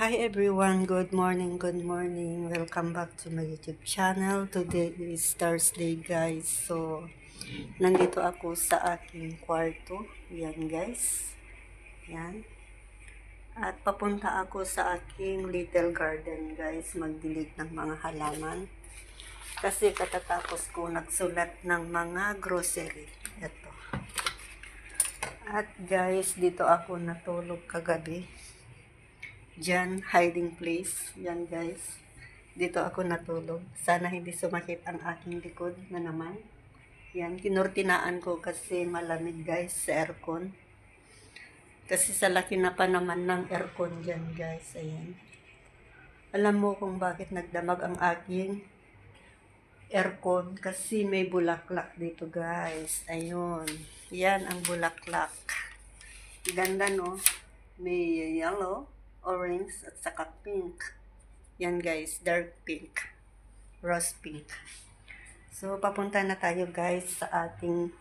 Hi everyone, good morning, good morning. Welcome back to my YouTube channel. Today is Thursday guys. So, nandito ako sa aking kwarto. Yan guys. Yan. At papunta ako sa aking little garden guys. Magdilig ng mga halaman. Kasi katatapos ko nagsulat ng mga grocery. Ito. At guys, dito ako natulog kagabi. Diyan, hiding place. Yan guys. Dito ako natulog. Sana hindi sumakit ang aking likod na naman. Yan, kinurtinaan ko kasi malamig guys sa aircon. Kasi sa laki na pa naman ng aircon dyan guys. Ayan. Alam mo kung bakit nagdamag ang aking aircon? Kasi may bulaklak dito guys. Ayun. Yan ang bulaklak. Ganda no? May yellow, orange, at saka pink. Yan guys, dark pink. Rose pink. So, papunta na tayo guys sa ating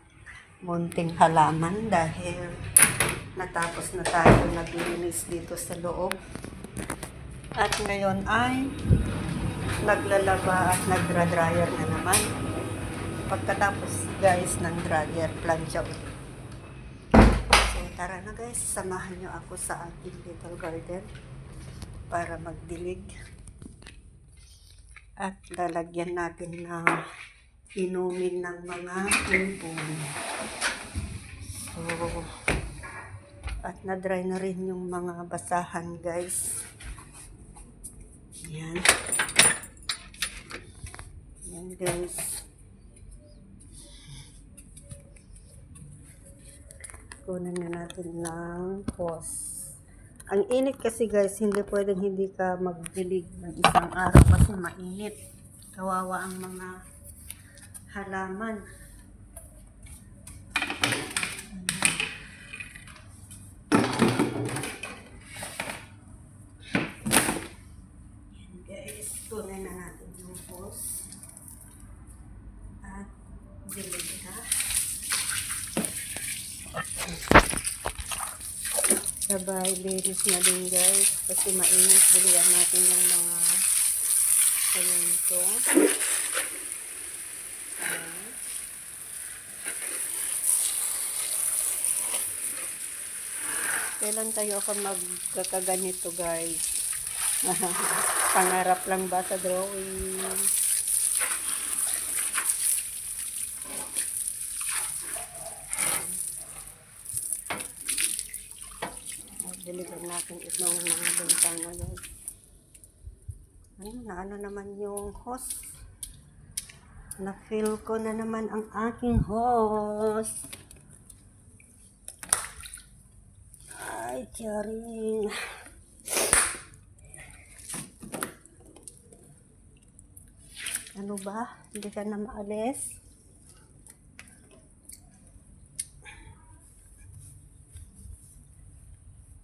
munting halaman dahil natapos na tayo naglinis dito sa loob. At ngayon ay naglalaba at nagdra-dryer na naman. Pagkatapos guys ng dryer, plancha ulit. So, tara na guys, samahan nyo ako sa ating little garden para magdilig. At lalagyan natin ng inumin ng mga ibon. So, at na-dry na rin yung mga basahan guys. Yan. Yan guys. Kunan na natin ng hose. Ang init kasi guys, hindi pwedeng hindi ka magdilig ng isang araw kasi mainit. Kawawa ang mga halaman. Yan guys, kunan na natin yung hose. At dilig na. Sabay, linis na din guys. Kasi mainit, bilihan natin yung mga semento. Kailan tayo ako magkakaganito guys? Pangarap lang ba sa drawing? Diligan natin itong mga bintana guys. Ano naman yung hose? Na-fill ko na naman ang aking hose. Ay, charing. Ano ba? Hindi ka na maalis?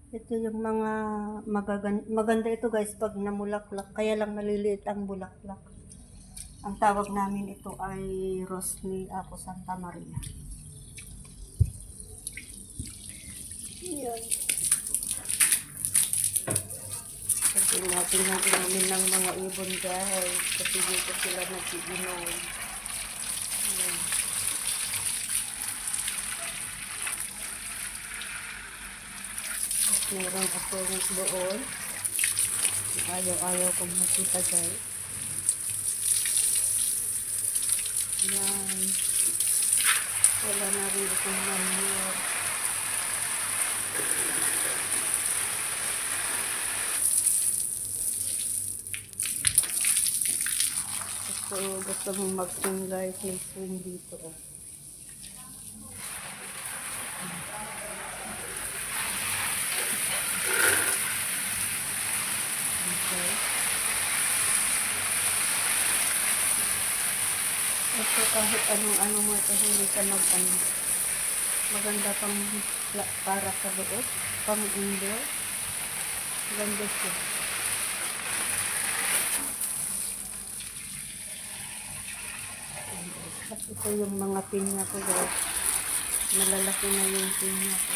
Ito yung mga maganda ito guys pag namulaklak. Kaya lang maliliit ang bulaklak. Ang tawag namin ito ay Rosny Apo Santa Maria. Yan. Kasi natin inumin ng mga ibon guys. Kasi dito sila nag-iinom. Yan. Meron ako doon. Ayaw kong makita guys. Yan. Wala na rin itong manure. Gusto mong mag-swing guys. May swing dito. Oh. Okay. Ito kahit anong mo ito hindi ka maganda pang para sa loob, pang indoor. Ganda siya. At ito yung mga pinya ko guys. Malalaki na yung pinya ko.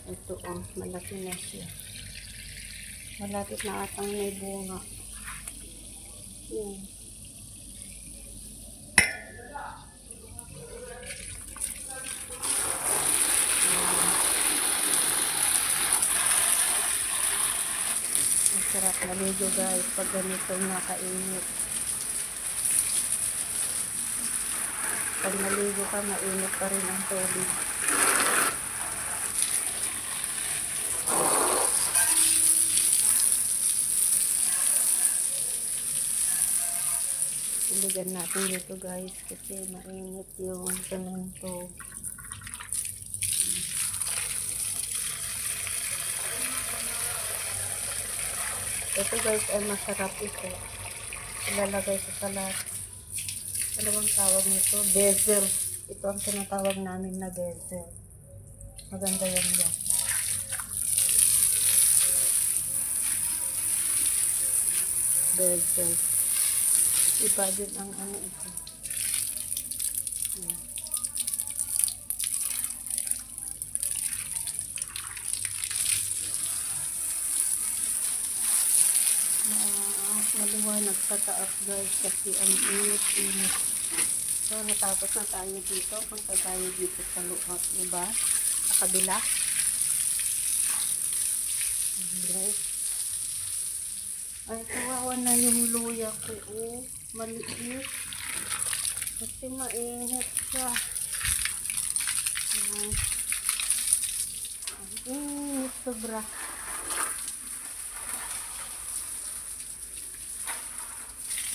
Ito malaki na siya. Malapit na atang may bunga. Yan. Ang sarap maligo guys pag ganito nakainit. Pag naligo ka, mainit pa rin ang tubig. Iligan natin dito guys kasi mainit yung semento. Ito guys ay masarap ito. Ilalagay sa salat. Ano bang tawag nito? Bezel. Ito ang tinatawag namin na bezel. Maganda yan guys. Bezel. Iba din ang ano ito. Yan. Maliwanag sa taas guys kasi ang init-init. So natapos na tayo dito. Punta tayo dito sa luba. Sa kabila. Guys. Ay, kawawa na yung luya ko. Oh, maliit. Kasi mainit siya. Ang init sobra.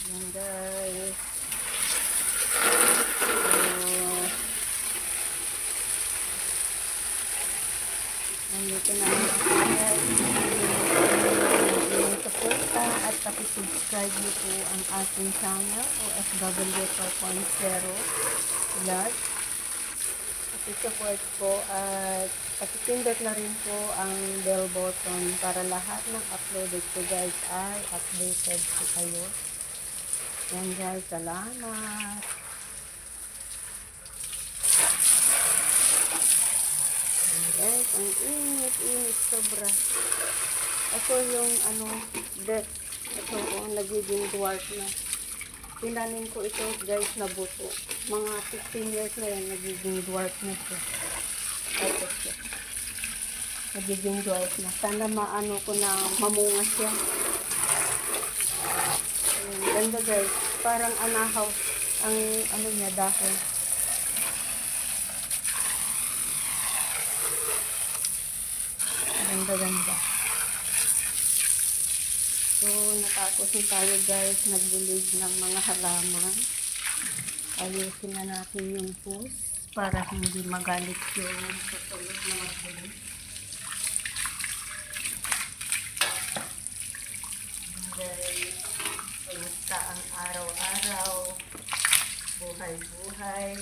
Yan guys. Nandito na guys. Suporta at pakisubscribe niyo po ang ating channel OFW 4.0 Vlog. Pakisupport po at pakipindot na rin po ang bell button para lahat ng uploaded ko guys ay updated po kayo. Yan guys, salamat. Yan guys, ang init sobra. Ito yung deck. Ito nagiging dwarf na. Tinanim ko ito guys na buto. Mga 15 years na yan, nagiging dwarf na siya. Ito siya. Nagiging dwarf na. Sana maano ko na mamunga siya. Ganda guys, parang anahaw ang niya dahon. Ganda. So natapos na tayo guys, nagdilig ng mga halaman. Ayusin na natin yung hose para hindi magalit yung susunod na magdilig. Guys, kumusta ang araw-araw, buhay-buhay.